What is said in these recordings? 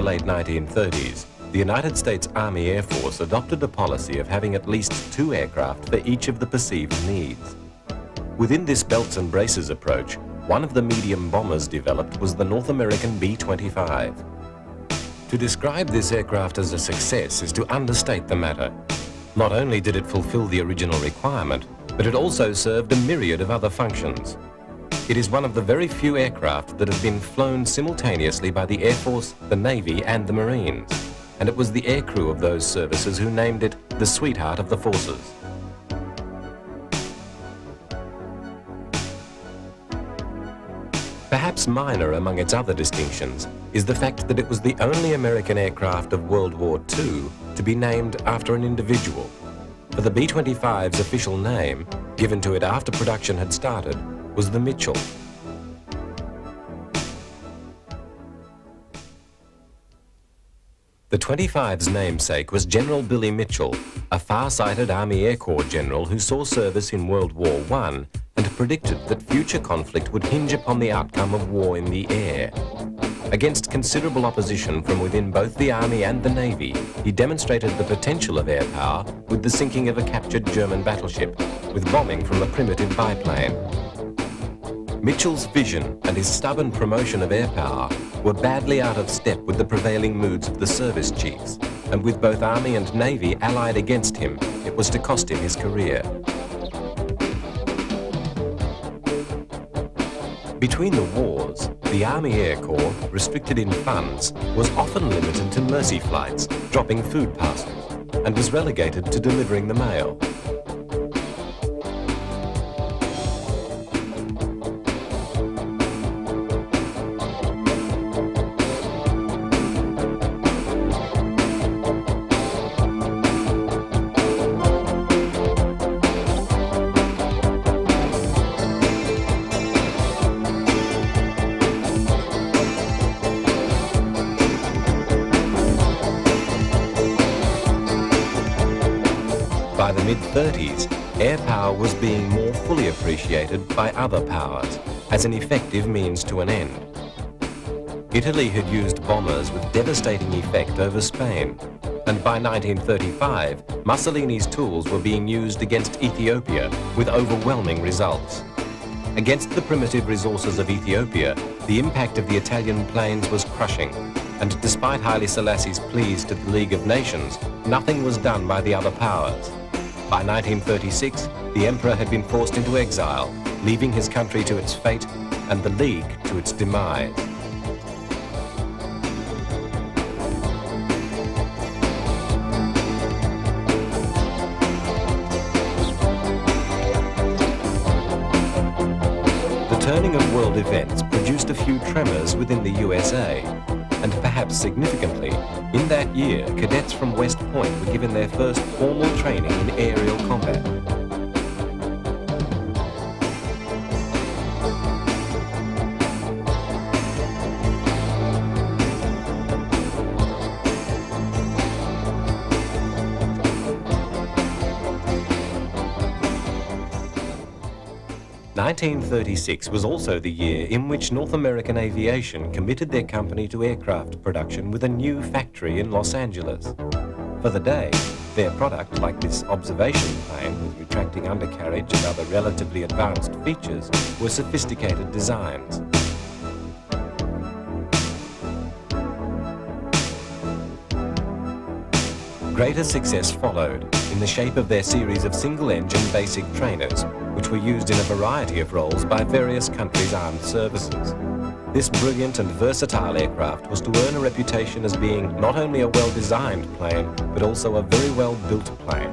late 1930s, the United States Army Air Force adopted a policy of having at least 2 aircraft for each of the perceived needs. Within this belts and braces approach, one of the medium bombers developed was the North American B-25. To describe this aircraft as a success is to understate the matter. Not only did it fulfill the original requirement, but it also served a myriad of other functions. It is one of the very few aircraft that have been flown simultaneously by the Air Force, the Navy and the Marines, and it was the aircrew of those services who named it the sweetheart of the forces. Perhaps minor among its other distinctions is the fact that it was the only American aircraft of World War II to be named after an individual. For the B-25's official name, given to it after production had started, was the Mitchell. The 25's namesake was General Billy Mitchell, a far-sighted Army Air Corps general who saw service in World War I and predicted that future conflict would hinge upon the outcome of war in the air. Against considerable opposition from within both the Army and the Navy, he demonstrated the potential of air power with the sinking of a captured German battleship, with bombing from a primitive biplane. Mitchell's vision and his stubborn promotion of air power were badly out of step with the prevailing moods of the service chiefs, and with both Army and Navy allied against him, it was to cost him his career. Between the wars, the Army Air Corps, restricted in funds, was often limited to mercy flights, dropping food parcels, and was relegated to delivering the mail. By the mid-30s, air power was being more fully appreciated by other powers as an effective means to an end. Italy had used bombers with devastating effect over Spain, and by 1935, Mussolini's tools were being used against Ethiopia with overwhelming results. Against the primitive resources of Ethiopia, the impact of the Italian planes was crushing, and despite Haile Selassie's pleas to the League of Nations, nothing was done by the other powers. By 1936, the emperor had been forced into exile, leaving his country to its fate and the League to its demise. The turning of world events produced a few tremors within the USA, and perhaps significantly, in that year, cadets from West Point were given their first formal training in aerial combat. (1936) was also the year in which North American Aviation committed their company to aircraft production with a new factory in Los Angeles. For the day, their product, like this observation plane with retracting undercarriage and other relatively advanced features, were sophisticated designs. Greater success followed in the shape of their series of single-engine basic trainers, which were used in a variety of roles by various countries' armed services. This brilliant and versatile aircraft was to earn a reputation as being not only a well-designed plane, but also a very well-built plane.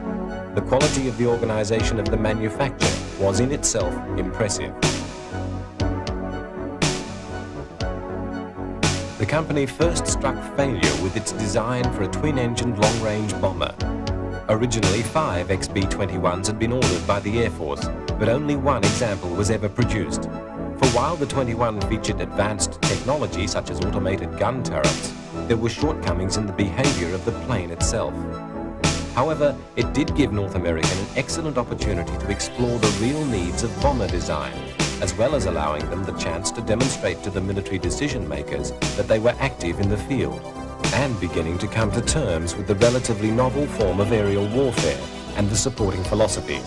The quality of the organization of the manufacture was in itself impressive. The company first struck failure with its design for a twin-engined long-range bomber. Originally, 5 XB-21s had been ordered by the Air Force, but only one example was ever produced. For while the 21 featured advanced technology such as automated gun turrets, there were shortcomings in the behavior of the plane itself. However, it did give North American an excellent opportunity to explore the real needs of bomber design, as well as allowing them the chance to demonstrate to the military decision makers that they were active in the field. and beginning to come to terms with the relatively novel form of aerial warfare and the supporting philosophies,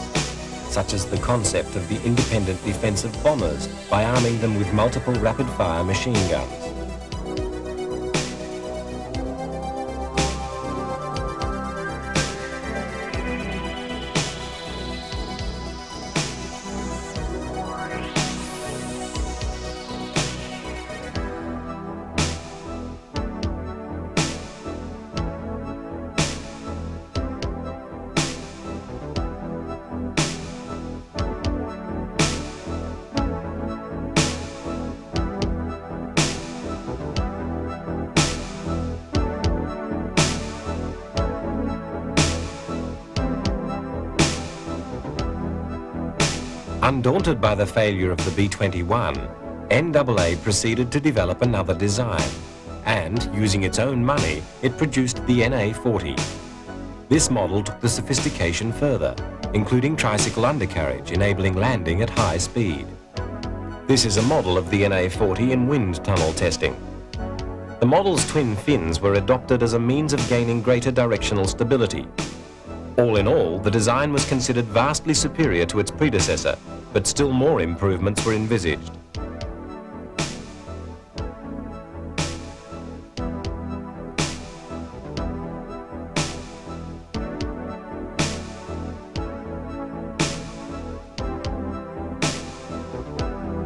such as the concept of the independent defense of bombers by arming them with multiple rapid-fire machine guns. Undaunted by the failure of the B-21, NAA proceeded to develop another design, and, using its own money, it produced the NA-40. This model took the sophistication further, including tricycle undercarriage, enabling landing at high speed. This is a model of the NA-40 in wind tunnel testing. The model's twin fins were adopted as a means of gaining greater directional stability. All in all, the design was considered vastly superior to its predecessor, but still more improvements were envisaged.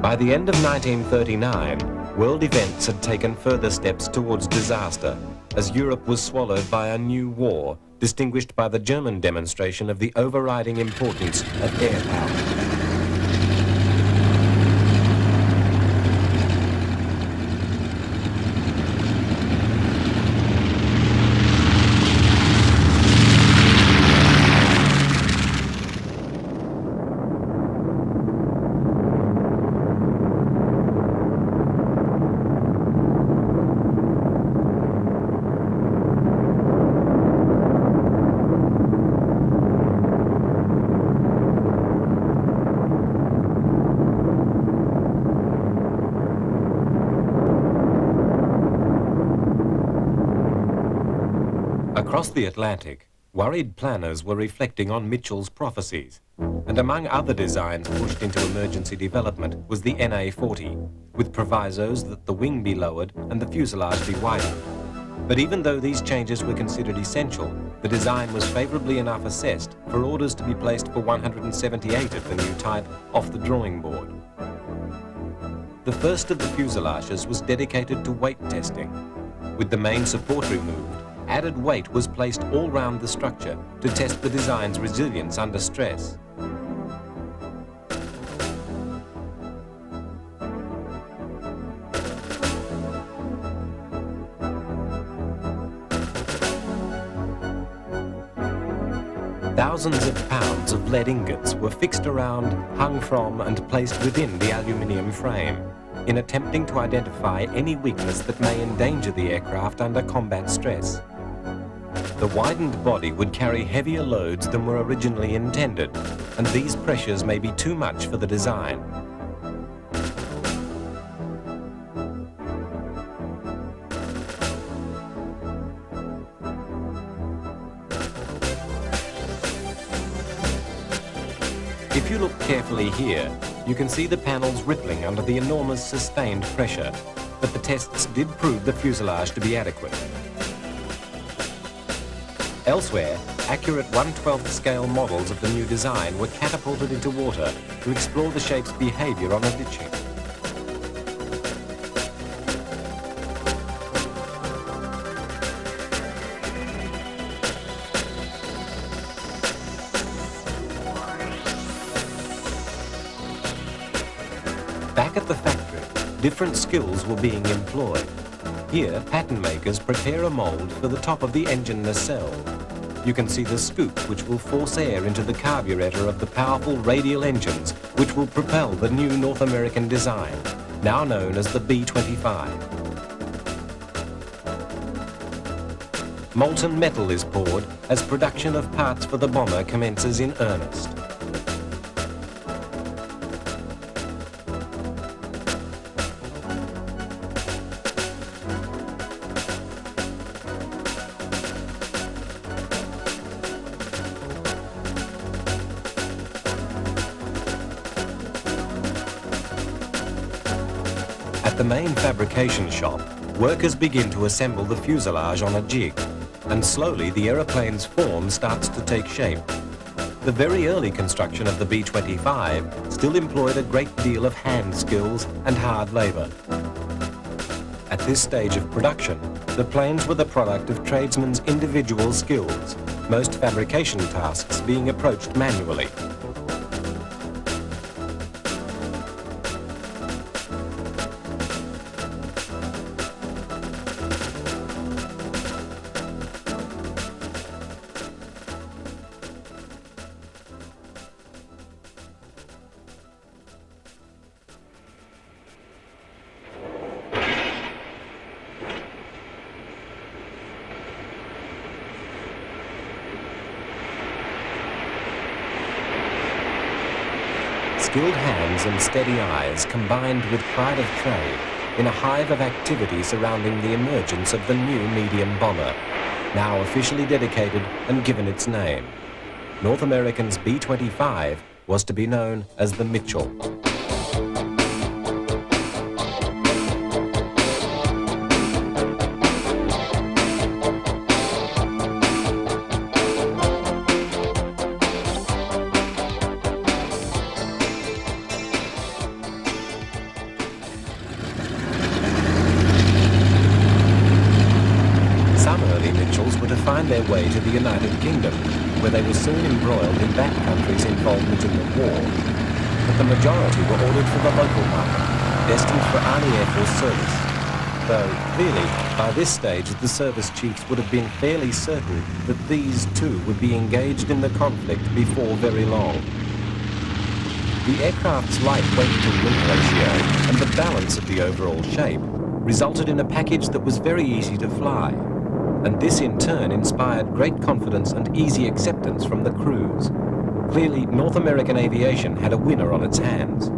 By the end of 1939, world events had taken further steps towards disaster, as Europe was swallowed by a new war, distinguished by the German demonstration of the overriding importance of air power. Across the Atlantic, worried planners were reflecting on Mitchell's prophecies, and among other designs pushed into emergency development was the NA-40, with provisos that the wing be lowered and the fuselage be widened. But even though these changes were considered essential, the design was favorably enough assessed for orders to be placed for 178 of the new type off the drawing board. The first of the fuselages was dedicated to weight testing. With the main support removed, added weight was placed all round the structure to test the design's resilience under stress. Thousands of pounds of lead ingots were fixed around, hung from, and placed within the aluminium frame, in attempting to identify any weakness that may endanger the aircraft under combat stress. The widened body would carry heavier loads than were originally intended, and these pressures may be too much for the design. If you look carefully here, you can see the panels rippling under the enormous sustained pressure, but the tests did prove the fuselage to be adequate. Elsewhere, accurate 1/12th scale models of the new design were catapulted into water to explore the shape's behavior on a ditching. Back at the factory, different skills were being employed. Here, pattern makers prepare a mold for the top of the engine nacelle. You can see the scoop which will force air into the carburetor of the powerful radial engines which will propel the new North American design, now known as the B-25. Molten metal is poured as production of parts for the bomber commences in earnest. the main fabrication shop, workers begin to assemble the fuselage on a jig, and slowly the aeroplane's form starts to take shape. The very early construction of the B-25 still employed a great deal of hand skills and hard labour. At this stage of production, the planes were the product of tradesmen's individual skills, most fabrication tasks being approached manually. Skilled hands and steady eyes combined with pride of trade in a hive of activity surrounding the emergence of the new medium bomber, now officially dedicated and given its name. North American's B-25 was to be known as the Mitchell. Their way to the United Kingdom, where they were soon embroiled in backcountry's involvement in the war. But the majority were ordered for the local market, destined for Army Air Force service. Though, clearly, by this stage the service chiefs would have been fairly certain that these too would be engaged in the conflict before very long. The aircraft's light weight-to-weight ratio and the balance of the overall shape resulted in a package that was very easy to fly. And this in turn inspired great confidence and easy acceptance from the crews. Clearly, North American aviation had a winner on its hands.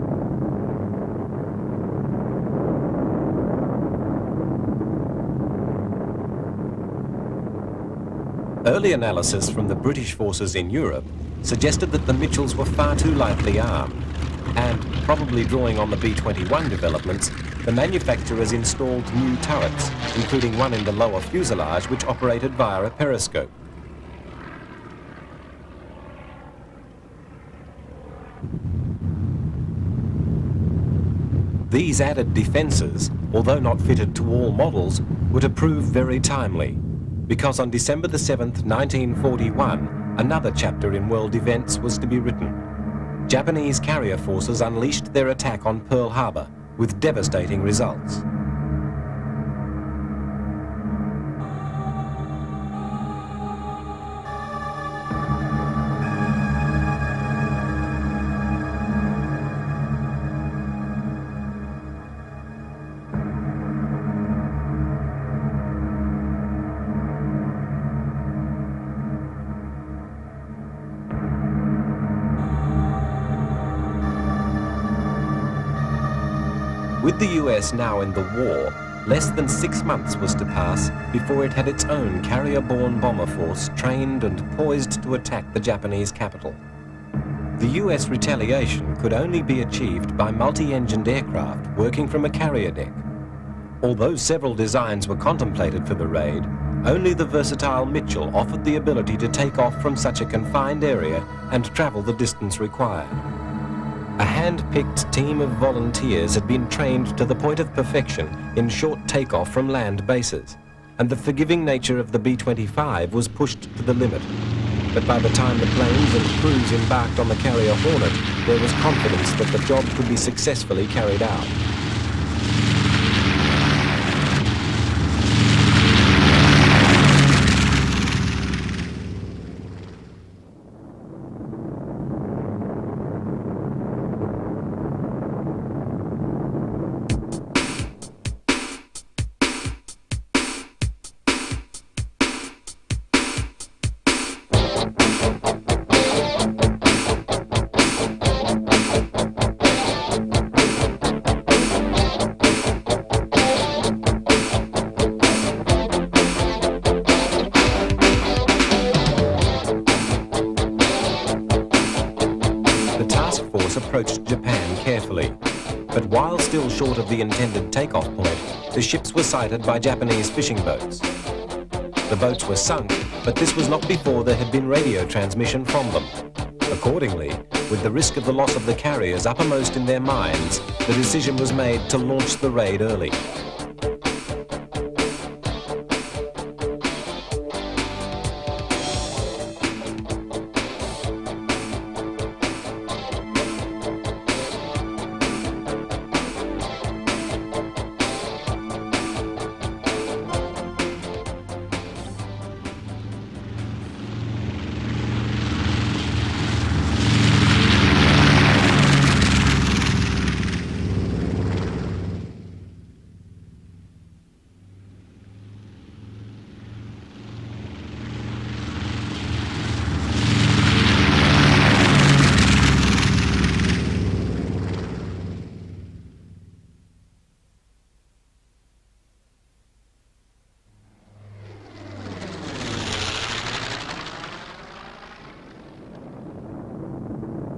Early analysis from the British forces in Europe suggested that the Mitchells were far too lightly armed, and, probably drawing on the B-21 developments, the manufacturers installed new turrets, including one in the lower fuselage which operated via a periscope. These added defences, although not fitted to all models, were to prove very timely, because on December the 7th, 1941, another chapter in world events was to be written. Japanese carrier forces unleashed their attack on Pearl Harbor, with devastating results. With the US now in the war, less than 6 months was to pass before it had its own carrier-borne bomber force trained and poised to attack the Japanese capital. The US retaliation could only be achieved by multi-engined aircraft working from a carrier deck. Although several designs were contemplated for the raid, only the versatile Mitchell offered the ability to take off from such a confined area and travel the distance required. A hand-picked team of volunteers had been trained to the point of perfection in short takeoff from land bases, and the forgiving nature of the B-25 was pushed to the limit. But by the time the planes and crews embarked on the carrier Hornet, there was confidence that the job could be successfully carried out. approached Japan carefully, but while still short of the intended takeoff point, the ships were sighted by Japanese fishing boats. The boats were sunk, but this was not before there had been radio transmission from them. Accordingly, with the risk of the loss of the carriers uppermost in their minds, the decision was made to launch the raid early.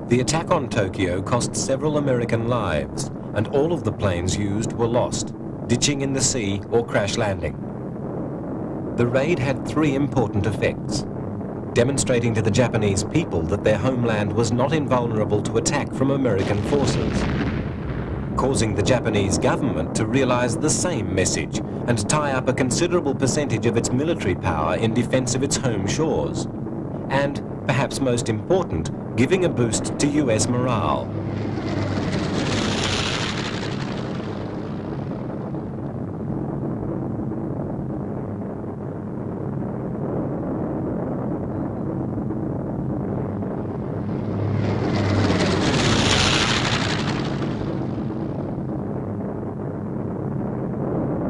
The attack on Tokyo cost several American lives, and all of the planes used were lost, ditching in the sea or crash landing. The raid had three important effects: demonstrating to the Japanese people that their homeland was not invulnerable to attack from American forces, causing the Japanese government to realize the same message and tie up a considerable percentage of its military power in defense of its home shores, and, perhaps most important, giving a boost to US morale.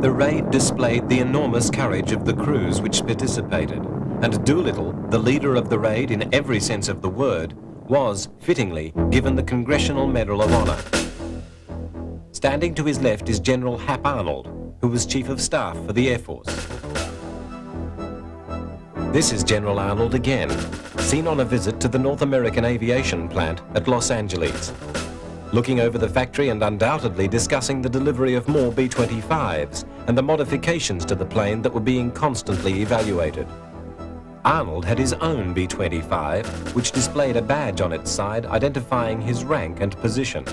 The raid displayed the enormous courage of the crews which participated, and Doolittle, the leader of the raid in every sense of the word, was, fittingly, given the Congressional Medal of Honor. Standing to his left is General Hap Arnold, who was Chief of Staff for the Air Force. This is General Arnold again, seen on a visit to the North American Aviation Plant at Los Angeles, looking over the factory and undoubtedly discussing the delivery of more B-25s and the modifications to the plane that were being constantly evaluated. Arnold had his own B-25, which displayed a badge on its side identifying his rank and position.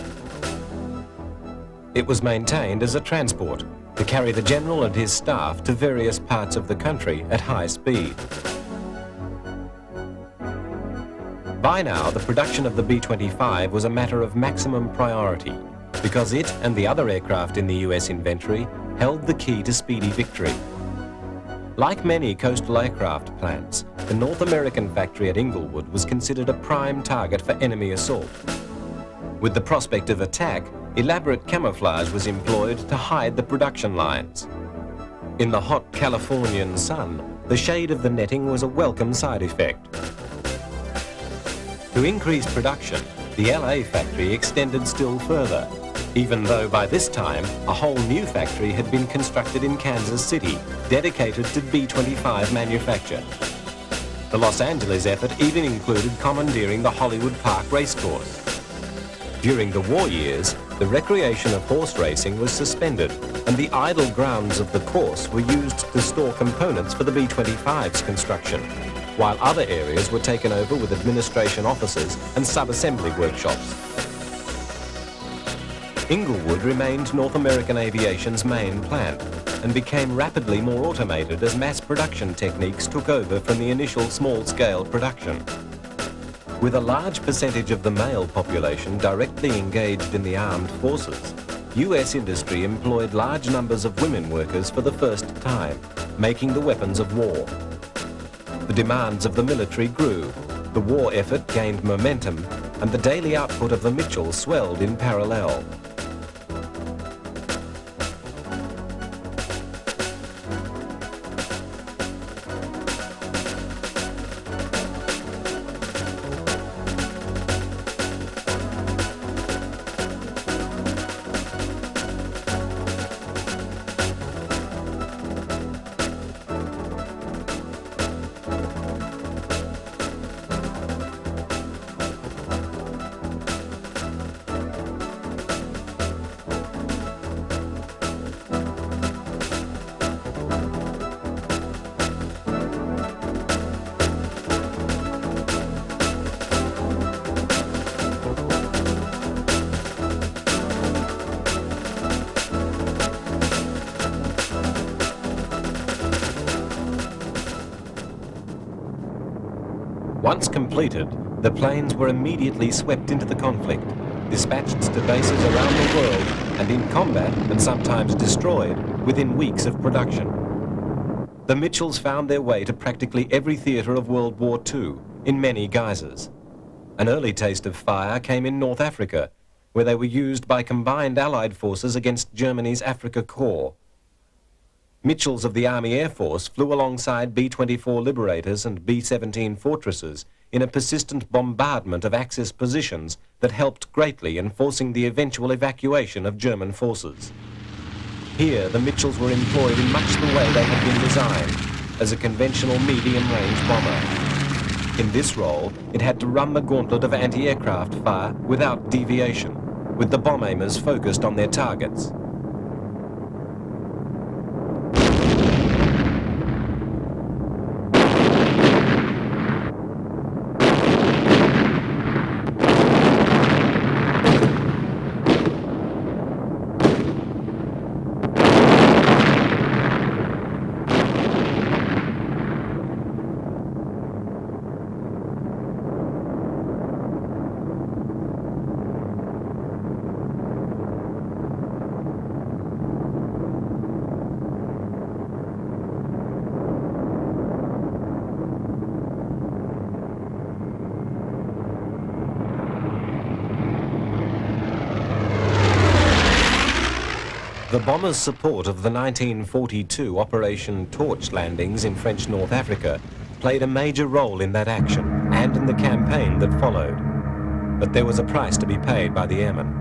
It was maintained as a transport to carry the general and his staff to various parts of the country at high speed. By now, the production of the B-25 was a matter of maximum priority because it and the other aircraft in the US inventory held the key to speedy victory. Like many coastal aircraft plants, the North American factory at Inglewood was considered a prime target for enemy assault. With the prospect of attack, elaborate camouflage was employed to hide the production lines. In the hot Californian sun, the shade of the netting was a welcome side effect. To increase production, the LA factory extended still further, even though by this time a whole new factory had been constructed in Kansas City, dedicated to B-25 manufacture. The Los Angeles effort even included commandeering the Hollywood Park racecourse. During the war years, the recreation of horse racing was suspended, and the idle grounds of the course were used to store components for the B-25's construction, while other areas were taken over with administration offices and sub-assembly workshops. Inglewood remained North American Aviation's main plant and became rapidly more automated as mass production techniques took over from the initial small-scale production. With a large percentage of the male population directly engaged in the armed forces, US industry employed large numbers of women workers for the first time, making the weapons of war. The demands of the military grew, the war effort gained momentum, and the daily output of the Mitchell swelled in parallel. completed, the planes were immediately swept into the conflict, dispatched to bases around the world, and in combat and sometimes destroyed within weeks of production. The Mitchells found their way to practically every theatre of World War II in many guises. An early taste of fire came in North Africa, where they were used by combined Allied forces against Germany's Afrika Korps. Mitchells of the Army Air Force flew alongside B-24 Liberators and B-17 Fortresses in a persistent bombardment of Axis positions that helped greatly in forcing the eventual evacuation of German forces. Here, the Mitchells were employed in much the way they had been designed, as a conventional medium-range bomber. In this role, it had to run the gauntlet of anti-aircraft fire without deviation, with the bomb aimers focused on their targets. The bombers' support of the 1942 Operation Torch landings in French North Africa played a major role in that action and in the campaign that followed. But there was a price to be paid by the airmen.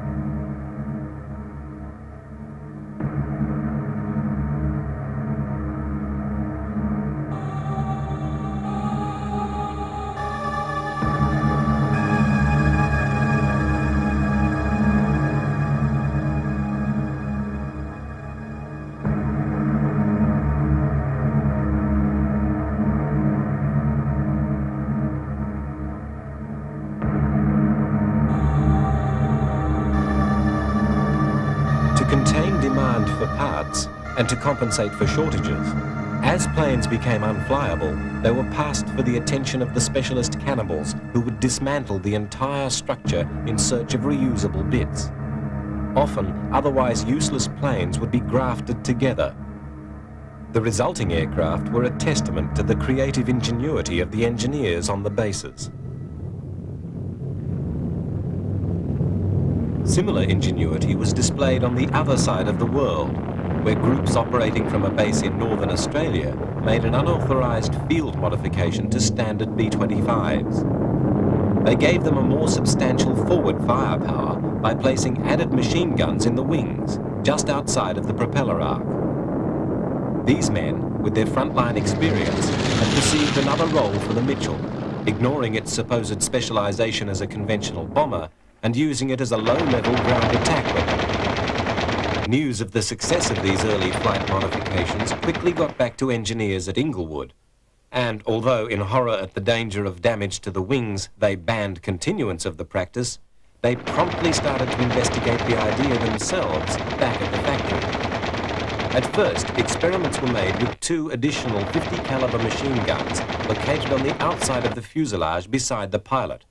And to compensate for shortages, as planes became unflyable, they were passed for the attention of the specialist cannibals who would dismantle the entire structure in search of reusable bits. Often, otherwise useless planes would be grafted together. The resulting aircraft were a testament to the creative ingenuity of the engineers on the bases. Similar ingenuity was displayed on the other side of the world, where groups operating from a base in northern Australia made an unauthorized field modification to standard B-25s. They gave them a more substantial forward firepower by placing added machine guns in the wings, just outside of the propeller arc. These men, with their frontline experience, had perceived another role for the Mitchell, ignoring its supposed specialization as a conventional bomber and using it as a low-level ground attack weapon. News of the success of these early flight modifications quickly got back to engineers at Inglewood, and although in horror at the danger of damage to the wings they banned continuance of the practice, they promptly started to investigate the idea themselves back at the factory. At first, experiments were made with 2 additional 50 caliber machine guns located on the outside of the fuselage beside the pilot.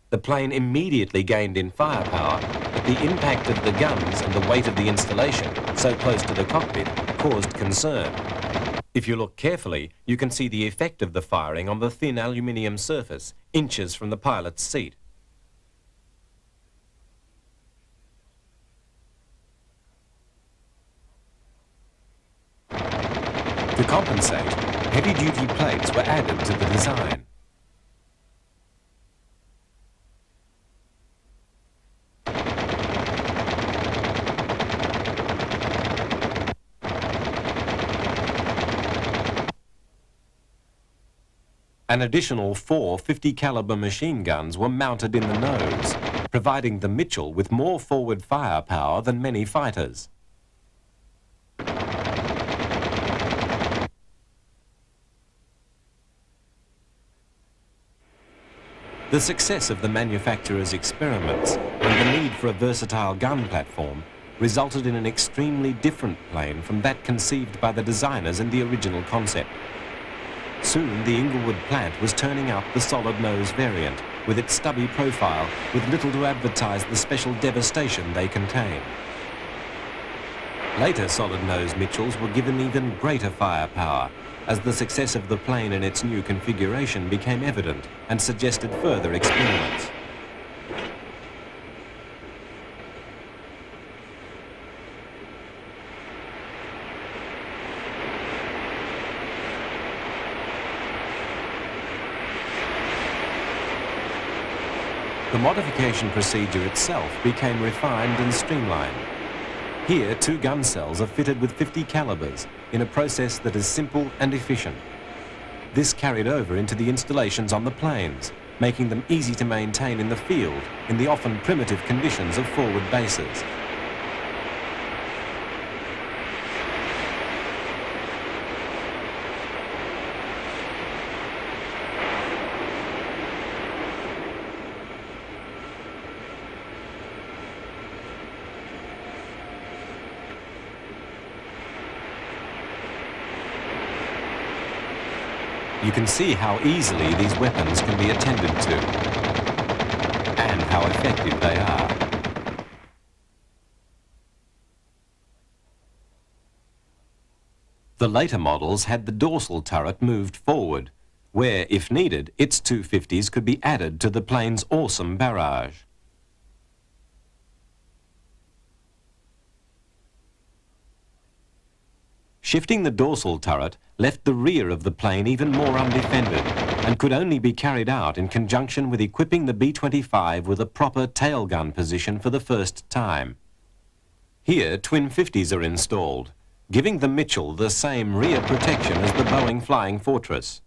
The plane immediately gained in firepower, but the impact of the guns and the weight of the installation, so close to the cockpit, caused concern. If you look carefully, you can see the effect of the firing on the thin aluminium surface, inches from the pilot's seat. To compensate, heavy-duty plates were added to the design. An additional 4 50 caliber machine guns were mounted in the nose, providing the Mitchell with more forward firepower than many fighters. The success of the manufacturer's experiments and the need for a versatile gun platform resulted in an extremely different plane from that conceived by the designers in the original concept. Soon the Inglewood plant was turning out the solid nose variant, with its stubby profile, with little to advertise the special devastation they contain. Later solid nose Mitchells were given even greater firepower, as the success of the plane in its new configuration became evident and suggested further experiments. The modification procedure itself became refined and streamlined. Here, 2 gun cells are fitted with 50 calibers in a process that is simple and efficient. This carried over into the installations on the planes, making them easy to maintain in the field in the often primitive conditions of forward bases. You can see how easily these weapons can be attended to, and how effective they are. The later models had the dorsal turret moved forward, where, if needed, its 250s could be added to the plane's awesome barrage. Shifting the dorsal turret left the rear of the plane even more undefended and could only be carried out in conjunction with equipping the B-25 with a proper tail gun position for the first time. Here, twin 50s are installed, giving the Mitchell the same rear protection as the Boeing Flying Fortress.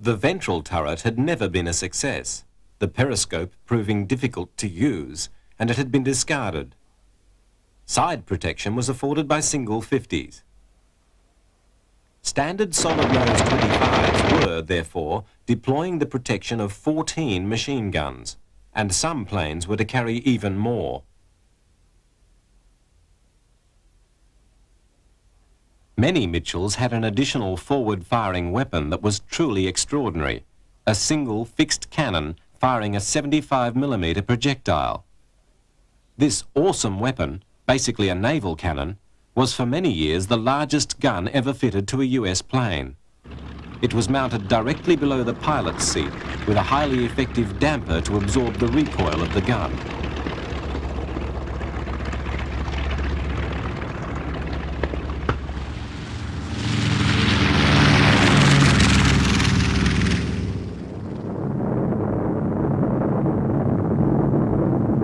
The ventral turret had never been a success, the periscope proving difficult to use, and it had been discarded. Side protection was afforded by single 50s. Standard solid-nose 25s were, therefore, deploying the protection of 14 machine guns, and some planes were to carry even more. Many Mitchells had an additional forward-firing weapon that was truly extraordinary, a single fixed cannon firing a 75mm projectile. This awesome weapon, basically a naval cannon, was for many years the largest gun ever fitted to a US plane. It was mounted directly below the pilot's seat with a highly effective damper to absorb the recoil of the gun.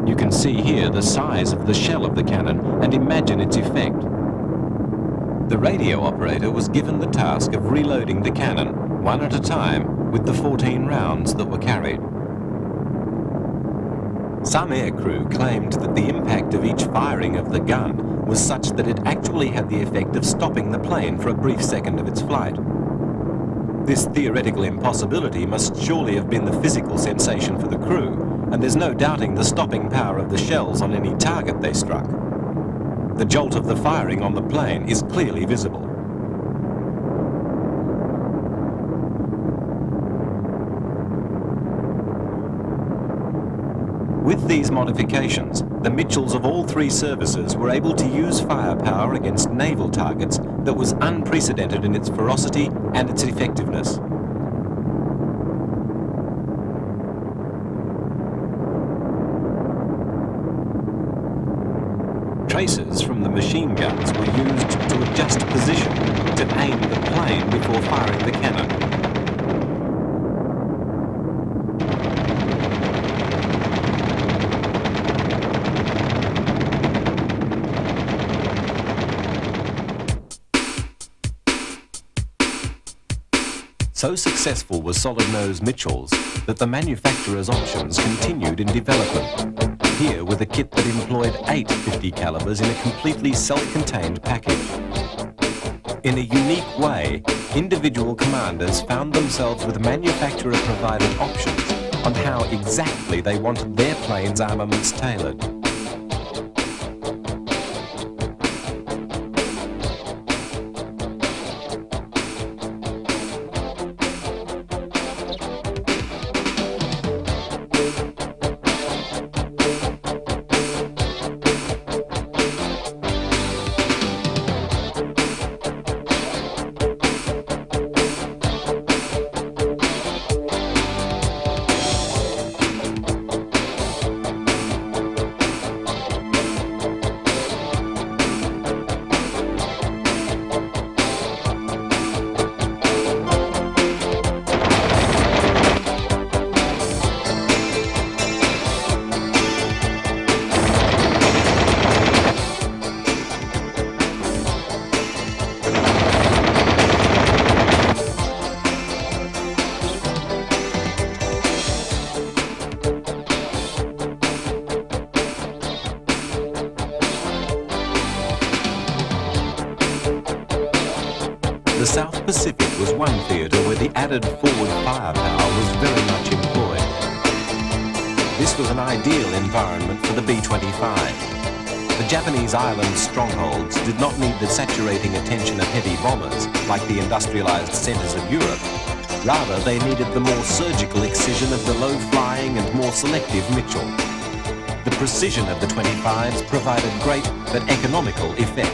You can see here the size of the shell of the cannon and imagine its effect. The radio operator was given the task of reloading the cannon, one at a time, with the 14 rounds that were carried. Some aircrew claimed that the impact of each firing of the gun was such that it actually had the effect of stopping the plane for a brief second of its flight. This theoretical impossibility must surely have been the physical sensation for the crew, and there's no doubting the stopping power of the shells on any target they struck. The jolt of the firing on the plane is clearly visible. With these modifications, the Mitchells of all 3 services were able to use firepower against naval targets that was unprecedented in its ferocity and its effectiveness. Tracers from the machine guns were used to adjust position to aim the plane before firing the cannon. So successful were solid-nose Mitchells that the manufacturer's options continued in development. here with a kit that employed 8 .50 calibers in a completely self-contained package. In a unique way, individual commanders found themselves with manufacturer-provided options on how exactly they wanted their plane's armaments tailored. The South Pacific was one theatre where the added forward firepower was very much employed. This was an ideal environment for the B-25. The Japanese island strongholds did not need the saturating attention of heavy bombers like the industrialized centers of Europe. Rather, they needed the more surgical excision of the low-flying and more selective Mitchell. The precision of the 25s provided great but economical effect.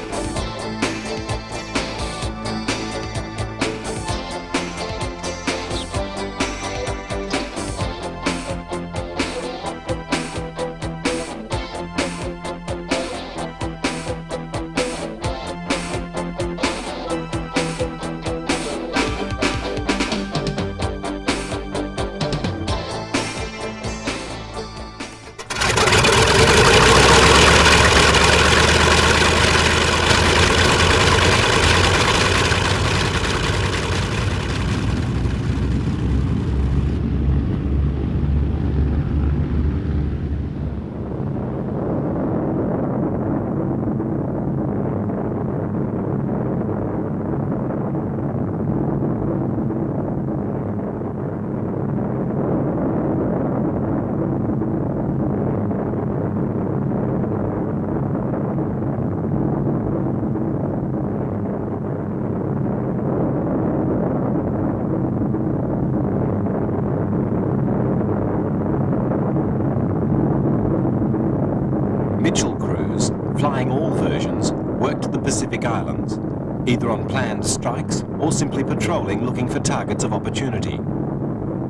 Mitchell crews, flying all versions, worked the Pacific Islands, either on planned strikes or simply patrolling looking for targets of opportunity.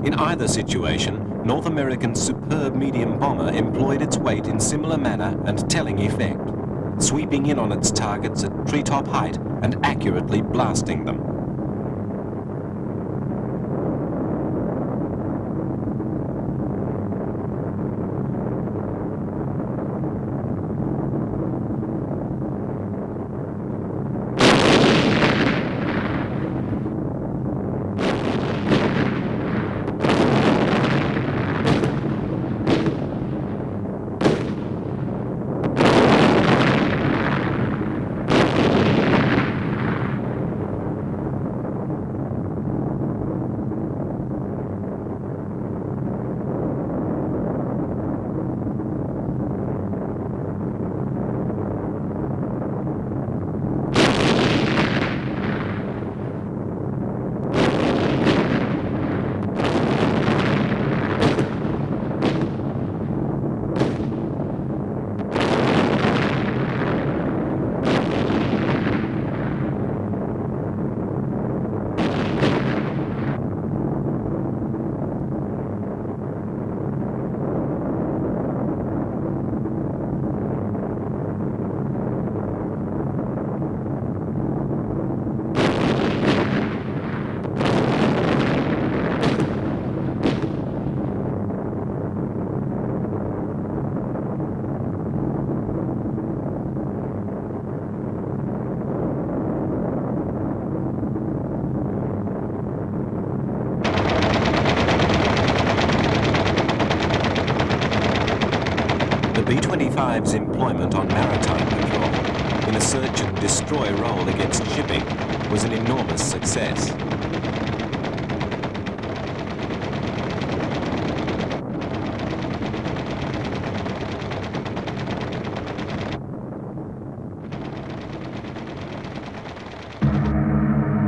In either situation, North American's superb medium bomber employed its weight in similar manner and telling effect, sweeping in on its targets at treetop height and accurately blasting them. B-25's employment on maritime patrol in a search and destroy role against shipping was an enormous success.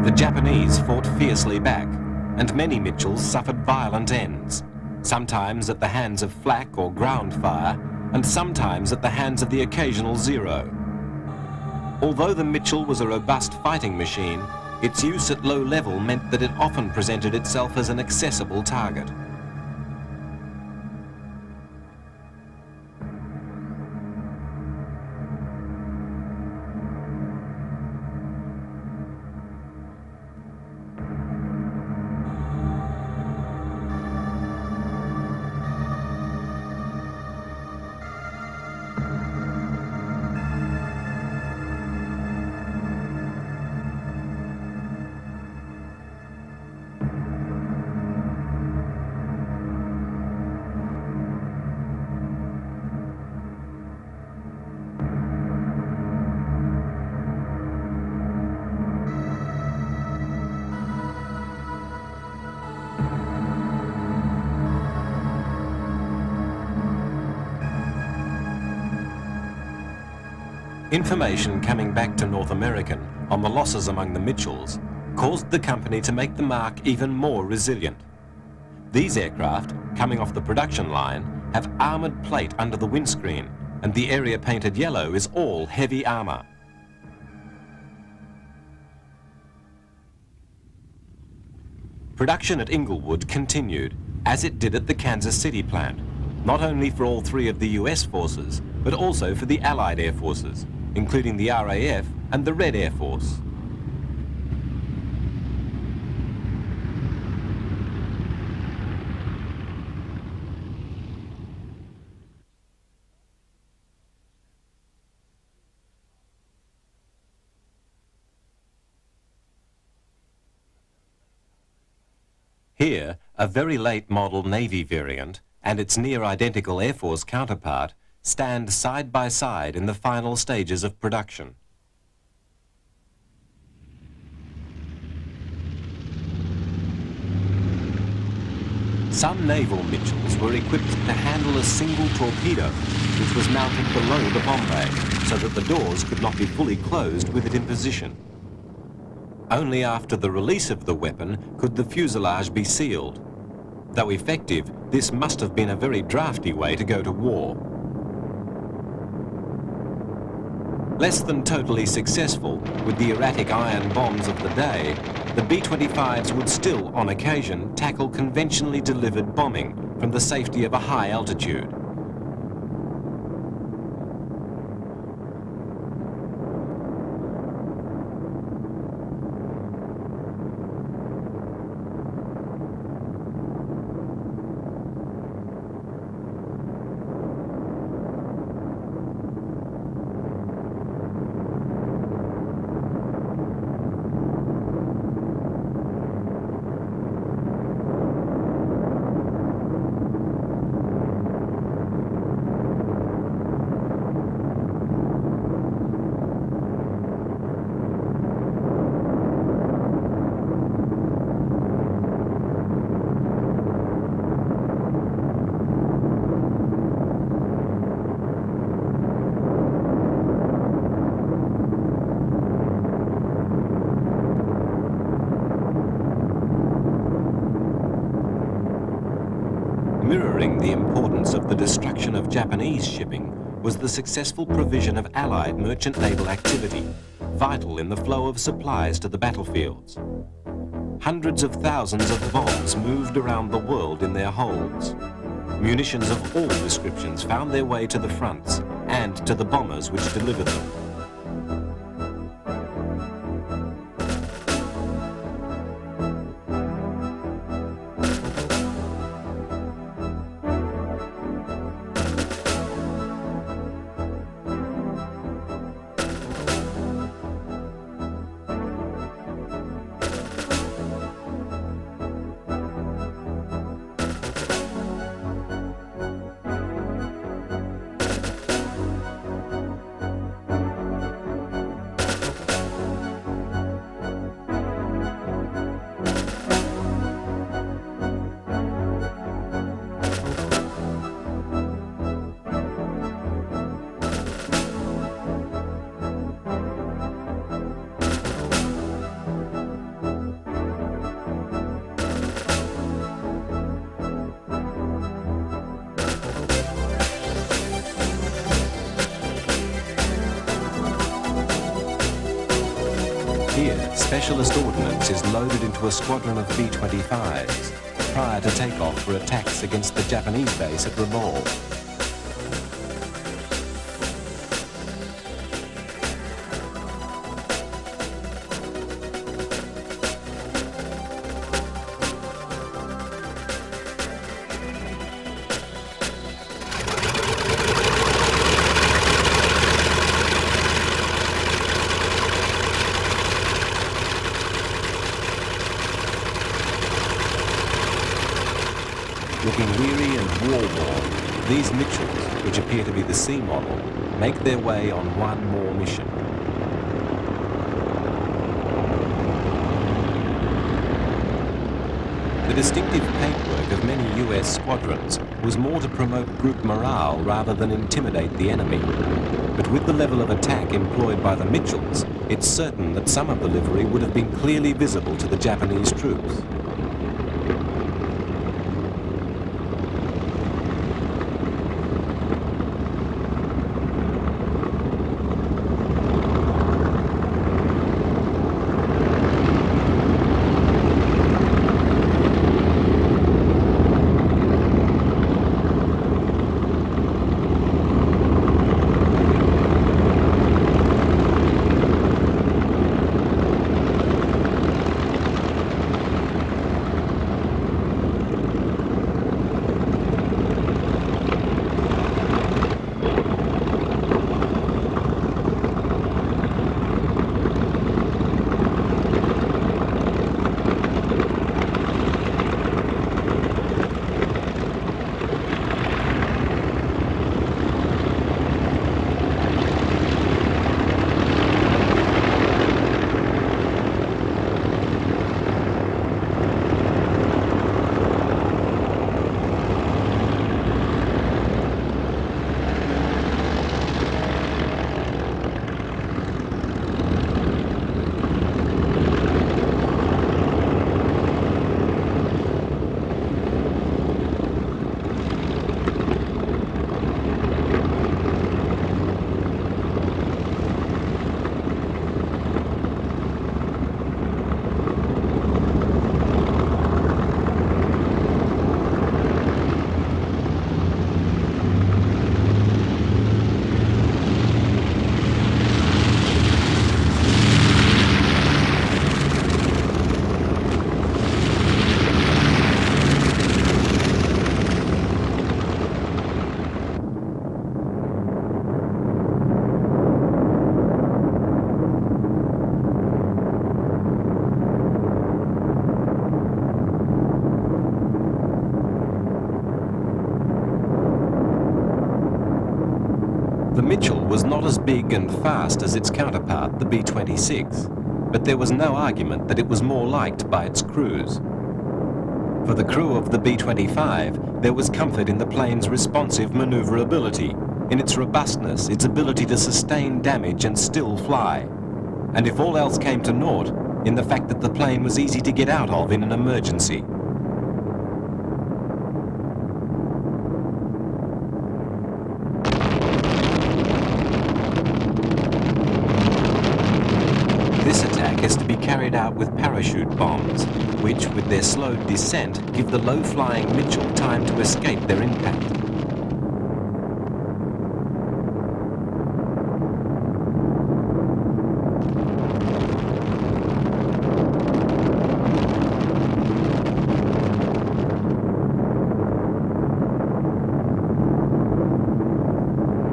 The Japanese fought fiercely back, and many Mitchells suffered violent ends, sometimes at the hands of flak or ground fire, and sometimes at the hands of the occasional Zero. Although the Mitchell was a robust fighting machine, its use at low level meant that it often presented itself as an accessible target. Information coming back to North American on the losses among the Mitchells caused the company to make the Mark even more resilient. These aircraft, coming off the production line, have armoured plate under the windscreen, and the area painted yellow is all heavy armour. Production at Inglewood continued, as it did at the Kansas City plant, not only for all three of the US forces, but also for the Allied Air Forces, including the RAF and the Red Air Force. Here, a very late model Navy variant and its near-identical Air Force counterpart stand side by side in the final stages of production. Some naval Mitchells were equipped to handle a single torpedo, which was mounted below the bomb bay, so that the doors could not be fully closed with it in position. Only after the release of the weapon could the fuselage be sealed. Though effective, this must have been a very drafty way to go to war. Less than totally successful with the erratic iron bombs of the day, the B-25s would still, on occasion, tackle conventionally delivered bombing from the safety of a high altitude. Mirroring the importance of the destruction of Japanese shipping was the successful provision of Allied merchant naval activity, vital in the flow of supplies to the battlefields. Hundreds of thousands of bombs moved around the world in their holds. Munitions of all descriptions found their way to the fronts and to the bombers which delivered them. specialist ordnance is loaded into a squadron of B-25s prior to takeoff for attacks against the Japanese base at Rabaul. Looking weary and war-worn, these Mitchells, which appear to be the C model, make their way on one more mission. The distinctive paintwork of many US squadrons was more to promote group morale rather than intimidate the enemy. But with the level of attack employed by the Mitchells, it's certain that some of the livery would have been clearly visible to the Japanese troops. The Mitchell was not as big and fast as its counterpart, the B-26, but there was no argument that it was more liked by its crews. For the crew of the B-25, there was comfort in the plane's responsive maneuverability, in its robustness, its ability to sustain damage and still fly, and if all else came to naught, in the fact that the plane was easy to get out of in an emergency. This attack is to be carried out with parachute bombs, which, with their slowed descent, give the low-flying Mitchell time to escape their impact.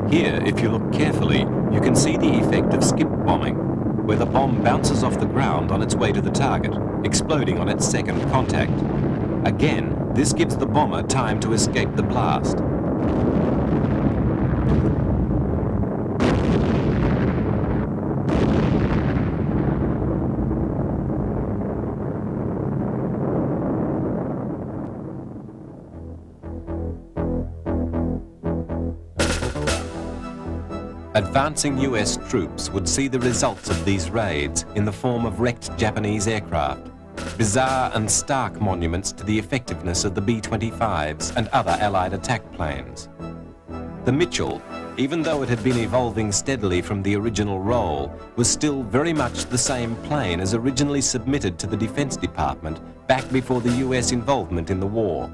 Here, if you look carefully, you can see the effect of skip bombing, where the bomb bounces off the ground on its way to the target, exploding on its second contact. Again, this gives the bomber time to escape the blast. Advancing US troops would see the results of these raids in the form of wrecked Japanese aircraft, bizarre and stark monuments to the effectiveness of the B-25s and other Allied attack planes. The Mitchell, even though it had been evolving steadily from the original role, was still very much the same plane as originally submitted to the Defense Department back before the US involvement in the war.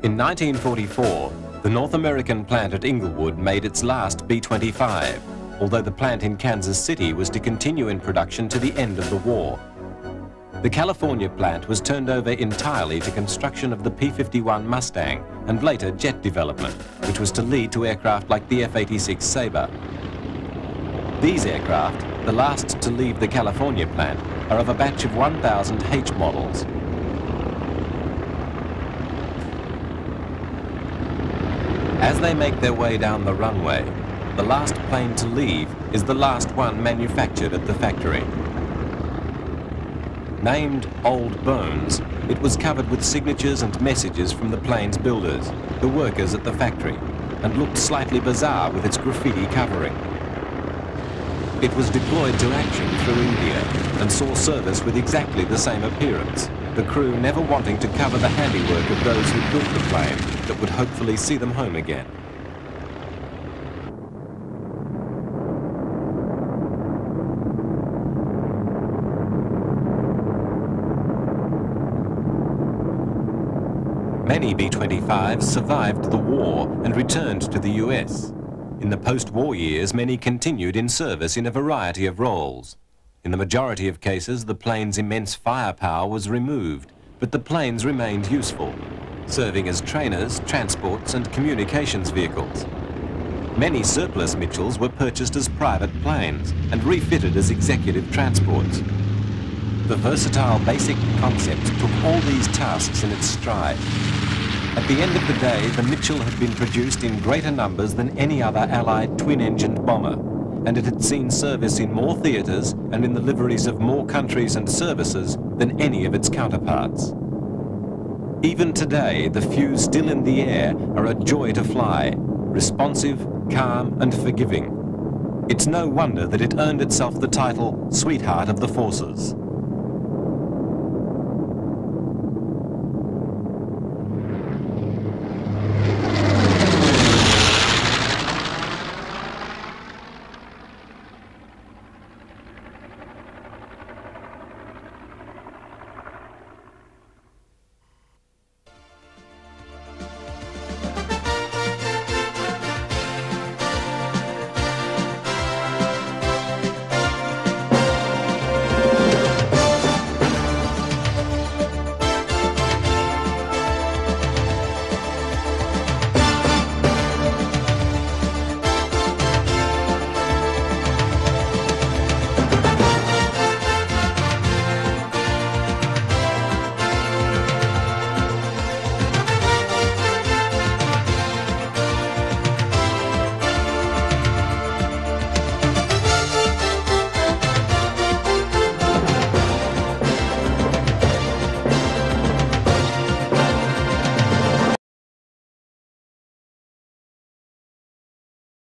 In 1944, the North American plant at Inglewood made its last B-25, although the plant in Kansas City was to continue in production to the end of the war. The California plant was turned over entirely to construction of the P-51 Mustang and later jet development, which was to lead to aircraft like the F-86 Sabre. These aircraft, the last to leave the California plant, are of a batch of 1000 H models. As they make their way down the runway, the last plane to leave is the last one manufactured at the factory. Named Old Bones, it was covered with signatures and messages from the plane's builders, the workers at the factory, and looked slightly bizarre with its graffiti covering. It was deployed to action through India and saw service with exactly the same appearance, the crew never wanting to cover the handiwork of those who built the plane that would hopefully see them home again. Many B-25s survived the war and returned to the US. In the post-war years, many continued in service in a variety of roles. In the majority of cases, the plane's immense firepower was removed, but the planes remained useful, serving as trainers, transports, and communications vehicles. Many surplus Mitchells were purchased as private planes and refitted as executive transports. The versatile basic concept took all these tasks in its stride. At the end of the day, the Mitchell had been produced in greater numbers than any other Allied twin-engined bomber, and it had seen service in more theatres and in the liveries of more countries and services than any of its counterparts. Even today, the few still in the air are a joy to fly, responsive, calm, and forgiving. It's no wonder that it earned itself the title Sweetheart of the Forces.